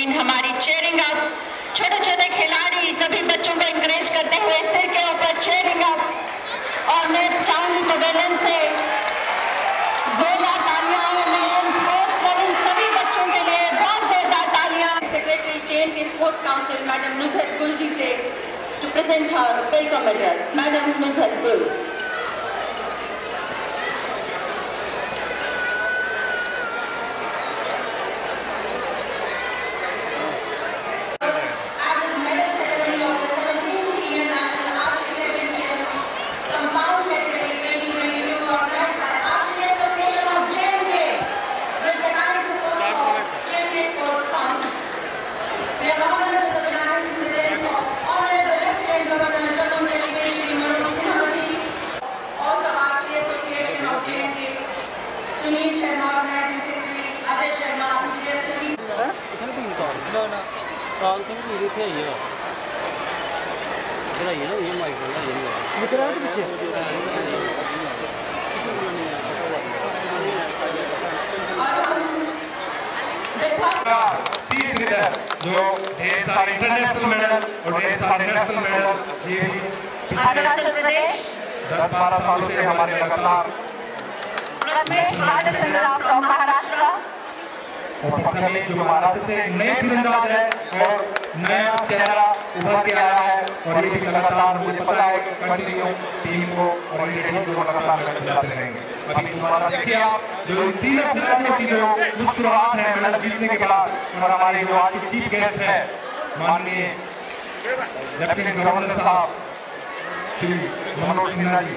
Team हमारी chairing up, छोटे छोटे खिलाड़ी सभी बच्चों को इंकरेज करते हुए सिर के ऊपर चेयरिंग अप। और मैं चाहूंगी पवेलियन से जोरदार तालियां मैं इन स्पोर्ट्स लविंग सभी बच्चों के लिए बहुत जोरदार तालियां। सेक्रेटरी चेन के sports council madam Nusrat Gul ji से to present her welcome address. Madam Nusrat Gul. जो ढेर सारे इंटरनेशनल मेडल और ढेर सारे नेशनल मेडल ये अरुणाचल प्रदेश 10-12 सालों से हमारे लगातार फ्रॉम महाराष्ट्र। और में जो महाराष्ट्र से नए तीरंदाज है और नया चेहरा उभर के आया है और ये भी लगातार मुझे पता है कि कंटिन्यू टीम को और ये टीम को लगातार लेकर चलाते रहेंगे। अभी दोबारा देखिए आप जो तीनों खिलाड़ियों की जो मुस्कुराहट है मेडल जीतने के बाद और हमारे जो आज चीफ गेस्ट है माननीय लेफ्टिनेंट गवर्नर साहब श्री मनोज सिन्हा जी,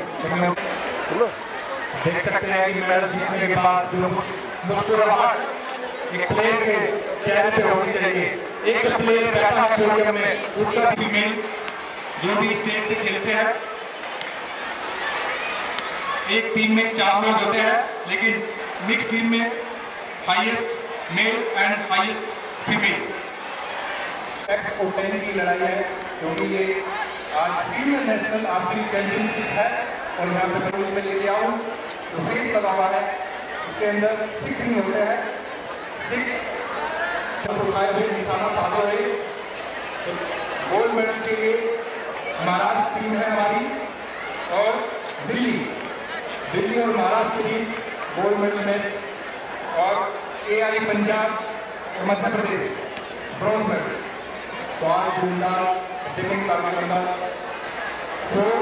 देख सकते हैं कि मेडल जीतने के बाद जो मुस्कुराहट एक प्लेयर के चेहरे पे होनी चाहिए। एक प्लेयर बैठा है पोडियम में उसका फीमेल जो भी स्टेट से खेलते हैं, एक टीम में 4 लोग होते हैं लेकिन मिक्स टीम में highest male and highest female. X10 की लड़ाई है क्योंकि ये आज सीनियर नेशनल आर्चरी चैंपियनशिप है और यहाँ पे मैं में लेके आऊँ तो 6 लगा हुआ है, उसके अंदर 6 नहीं होते हैं, 6 निशाना साधो है। गोल्ड मेडल के लिए महाराष्ट्र टीम है हमारी और दिल्ली और महाराष्ट्र के बीच गोल्ड मेडल मैच और AI पंजाब और मध्य प्रदेश ब्रॉन्ज मेडल। तो आज धूमधाम second target number 4,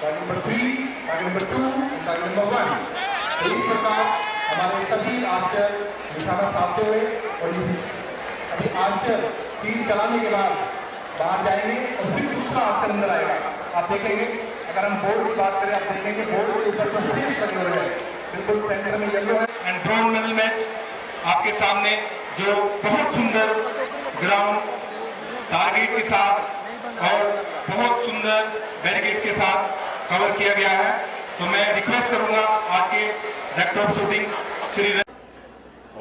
target number 3, target number 2, target number 1। तो इस प्रकार हमारे सभी आर्चर निशाना साधते हुए और अभी आर्चर तीर चलाने के बाद बाहर जाएंगे और फिर दूसरा आर्चर अंदर आएगा। आप देखेंगे अगर हम बोर्ड की बात करें आप देखेंगे बोर्ड के ऊपर तो शेष लगे हुए हैं, बिल्कुल सेंटर में येलो है। एंड ब्रॉन्ज मेडल मैच आपके सामने जो बहुत सुंदर ग्राउंड टारगेट के साथ और बहुत सुंदर बैरिकेड के साथ कवर किया गया है। तो मैं रिक्वेस्ट करूंगा आज के डायरेक्टर ऑफ शूटिंग श्री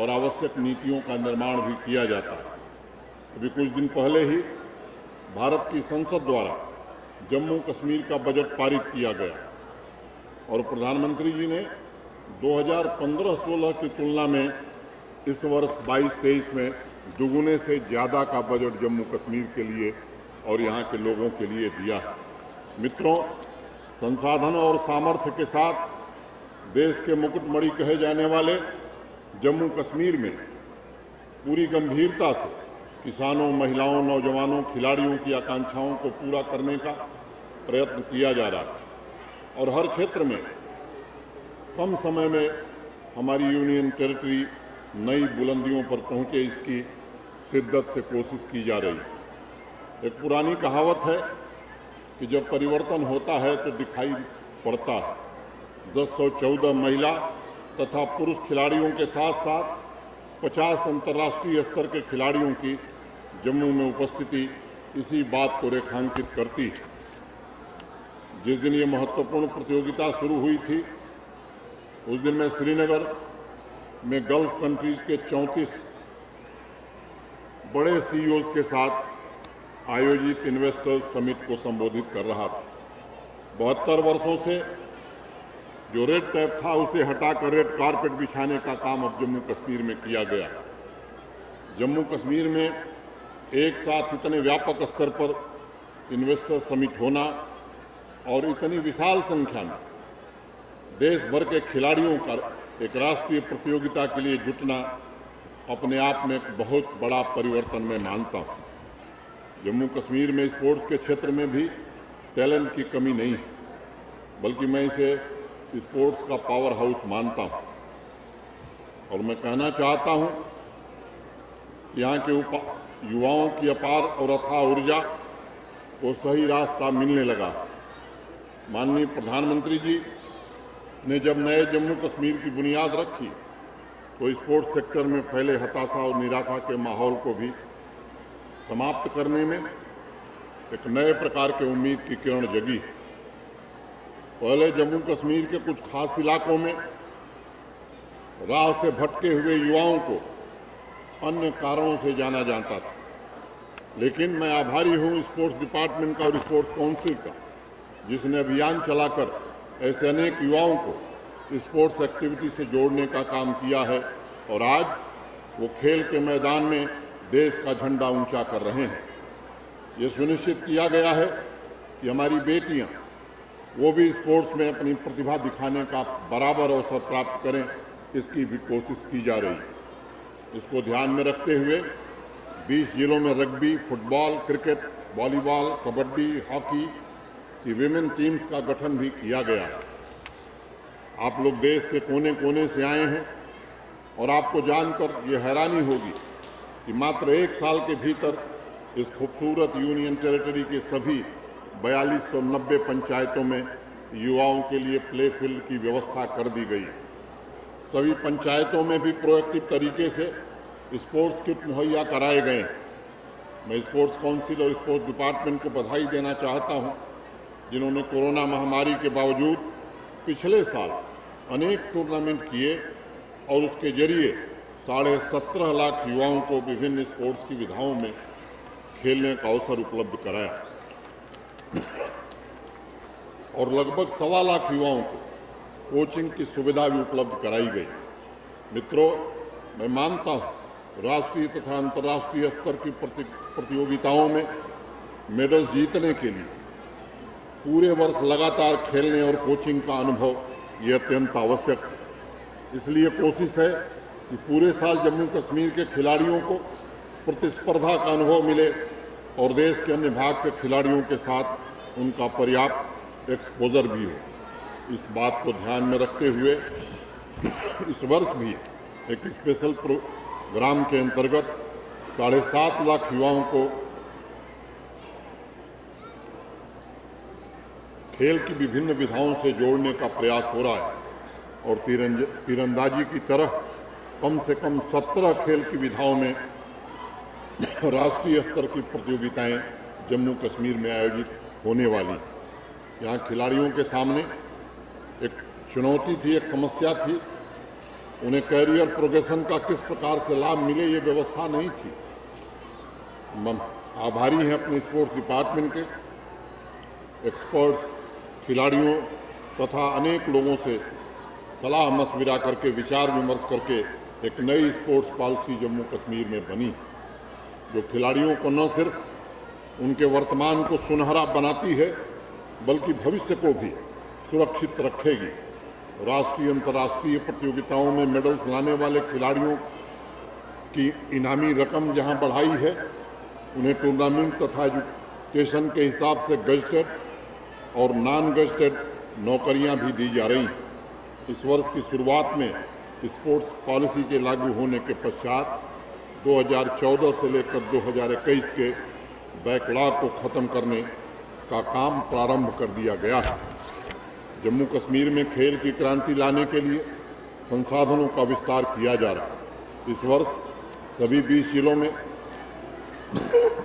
और आवश्यक नीतियों का निर्माण भी किया जाता है। अभी कुछ दिन पहले ही भारत की संसद द्वारा जम्मू कश्मीर का बजट पारित किया गया और प्रधानमंत्री जी ने 2015-16 की तुलना में इस वर्ष 22-23 में दुगुने से ज़्यादा का बजट जम्मू कश्मीर के लिए और यहाँ के लोगों के लिए दिया है। मित्रों, संसाधन और सामर्थ्य के साथ देश के मुकुटमणि कहे जाने वाले जम्मू कश्मीर में पूरी गंभीरता से किसानों, महिलाओं, नौजवानों, खिलाड़ियों की आकांक्षाओं को पूरा करने का प्रयत्न किया जा रहा है और हर क्षेत्र में कम समय में हमारी यूनियन टेरिटरी नई बुलंदियों पर पहुंचे इसकी शिद्दत से कोशिश की जा रही है। एक पुरानी कहावत है कि जब परिवर्तन होता है तो दिखाई पड़ता है। 1014 महिला तथा पुरुष खिलाड़ियों के साथ साथ 50 अंतर्राष्ट्रीय स्तर के खिलाड़ियों की जम्मू में उपस्थिति इसी बात को रेखांकित करती है। जिस दिन ये महत्वपूर्ण प्रतियोगिता शुरू हुई थी उस दिन मैं श्रीनगर में गल्फ कंट्रीज के 34 बड़े CEOs के साथ आयोजित इन्वेस्टर्स समिट को संबोधित कर रहा था। 72 वर्षों से जो रेड टेप था उसे हटाकर रेड कारपेट बिछाने का काम अब जम्मू कश्मीर में किया गया। जम्मू कश्मीर में एक साथ इतने व्यापक स्तर पर इन्वेस्टर समिट होना और इतनी विशाल संख्या में देश भर के खिलाड़ियों का एक राष्ट्रीय प्रतियोगिता के लिए जुटना अपने आप में एक बहुत बड़ा परिवर्तन मैं मानता हूँ। जम्मू कश्मीर में स्पोर्ट्स के क्षेत्र में भी टैलेंट की कमी नहीं है, बल्कि मैं इसे स्पोर्ट्स का पावर हाउस मानता हूँ। और मैं कहना चाहता हूँ कि यहाँ के युवाओं की अपार और अथाह ऊर्जा को सही रास्ता मिलने लगा। माननीय प्रधानमंत्री जी ने जब नए जम्मू कश्मीर की बुनियाद रखी तो स्पोर्ट्स सेक्टर में फैले हताशा और निराशा के माहौल को भी समाप्त करने में एक नए प्रकार के उम्मीद की किरण जगी है। पहले जम्मू कश्मीर के कुछ खास इलाकों में राह से भटके हुए युवाओं को अन्य कारणों से जाना जाता था, लेकिन मैं आभारी हूं स्पोर्ट्स डिपार्टमेंट का और स्पोर्ट्स काउंसिल का, जिसने अभियान चलाकर ऐसे अनेक युवाओं को स्पोर्ट्स एक्टिविटी से जोड़ने का काम किया है और आज वो खेल के मैदान में देश का झंडा ऊंचा कर रहे हैं। ये सुनिश्चित किया गया है कि हमारी बेटियां वो भी स्पोर्ट्स में अपनी प्रतिभा दिखाने का बराबर अवसर प्राप्त करें, इसकी भी कोशिश की जा रही है। इसको ध्यान में रखते हुए 20 जिलों में rugby, football, cricket, volleyball, kabaddi, hockey की विमेन टीम्स का गठन भी किया गया है। आप लोग देश के कोने कोने से आए हैं और आपको जानकर ये हैरानी होगी कि मात्र 1 साल के भीतर इस खूबसूरत यूनियन टेरिटरी के सभी 4290 पंचायतों में युवाओं के लिए प्ले फील्ड की व्यवस्था कर दी गई। सभी पंचायतों में भी प्रोएक्टिव तरीके से स्पोर्ट्स किट मुहैया कराए गए हैं। मैं स्पोर्ट्स काउंसिल और स्पोर्ट्स डिपार्टमेंट को बधाई देना चाहता हूं, जिन्होंने कोरोना महामारी के बावजूद पिछले साल अनेक टूर्नामेंट किए और उसके जरिए 17.5 लाख युवाओं को विभिन्न स्पोर्ट्स की विधाओं में खेलने का अवसर उपलब्ध कराया और लगभग 1.25 लाख युवाओं को कोचिंग की सुविधा भी उपलब्ध कराई गई। मित्रों, मैं मानता हूँ राष्ट्रीय तथा अंतर्राष्ट्रीय स्तर की प्रतियोगिताओं में मेडल जीतने के लिए पूरे वर्ष लगातार खेलने और कोचिंग का अनुभव ये अत्यंत आवश्यक है। इसलिए कोशिश है कि पूरे साल जम्मू कश्मीर के खिलाड़ियों को प्रतिस्पर्धा का अनुभव मिले और देश के अन्य भाग के खिलाड़ियों के साथ उनका पर्याप्त एक्सपोजर भी हो। इस बात को ध्यान में रखते हुए इस वर्ष भी एक स्पेशल प्रोग्राम के अंतर्गत 7.5 लाख युवाओं को खेल की विभिन्न विधाओं से जोड़ने का प्रयास हो रहा है और तीरंदाजी की तरह कम से कम 17 खेल की विधाओं में राष्ट्रीय स्तर की प्रतियोगिताएं जम्मू कश्मीर में आयोजित होने वाली। यहाँ खिलाड़ियों के सामने एक चुनौती थी, एक समस्या थी। उन्हें कैरियर प्रोग्रेशन का किस प्रकार से लाभ मिले, ये व्यवस्था नहीं थी। हम आभारी हैं अपने स्पोर्ट्स डिपार्टमेंट के एक्सपर्ट्स, खिलाड़ियों तथा अनेक लोगों से सलाह मशविरा करके विचार विमर्श करके एक नई स्पोर्ट्स पॉलिसी जम्मू कश्मीर में बनी, जो खिलाड़ियों को न सिर्फ उनके वर्तमान को सुनहरा बनाती है बल्कि भविष्य को भी सुरक्षित रखेगी। राष्ट्रीय अंतर्राष्ट्रीय प्रतियोगिताओं में मेडल्स लाने वाले खिलाड़ियों की इनामी रकम जहां बढ़ाई है, उन्हें टूर्नामेंट तथा एजुकेशन के हिसाब से गजटेड और नॉन गजटेड नौकरियां भी दी जा रही हैं। इस वर्ष की शुरुआत में स्पोर्ट्स पॉलिसी के लागू होने के पश्चात 2014 से लेकर 2021 के बैकलॉग को खत्म करने का काम प्रारंभ कर दिया गया है। जम्मू कश्मीर में खेल की क्रांति लाने के लिए संसाधनों का विस्तार किया जा रहा है। इस वर्ष सभी 20 जिलों में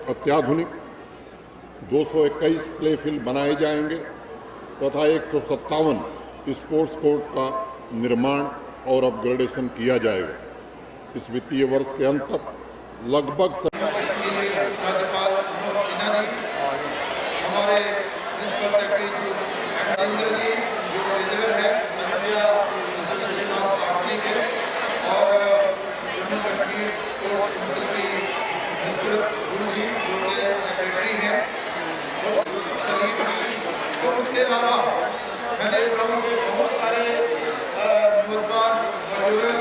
अत्याधुनिक 221 प्ले फील्ड बनाए जाएंगे तथा 157 स्पोर्ट्स कोर्ट का निर्माण और अपग्रेडेशन किया जाएगा। इस वित्तीय वर्ष के अंत तक लगभग राज्यपाल मनोज सिन्हा जी, हमारे प्रिंसिपल सेक्रेटरी इंद्र जी जो ट्रेजरर है इंडिया एसोसिएशन ऑफ आर्चरी के, और जम्मू कश्मीर स्पोर्ट्स काउंसिल की विस्तृत गुरु जी इसके अलावा मैं देख रहा हूँ कि बहुत सारे नौजवान बुजुर्ग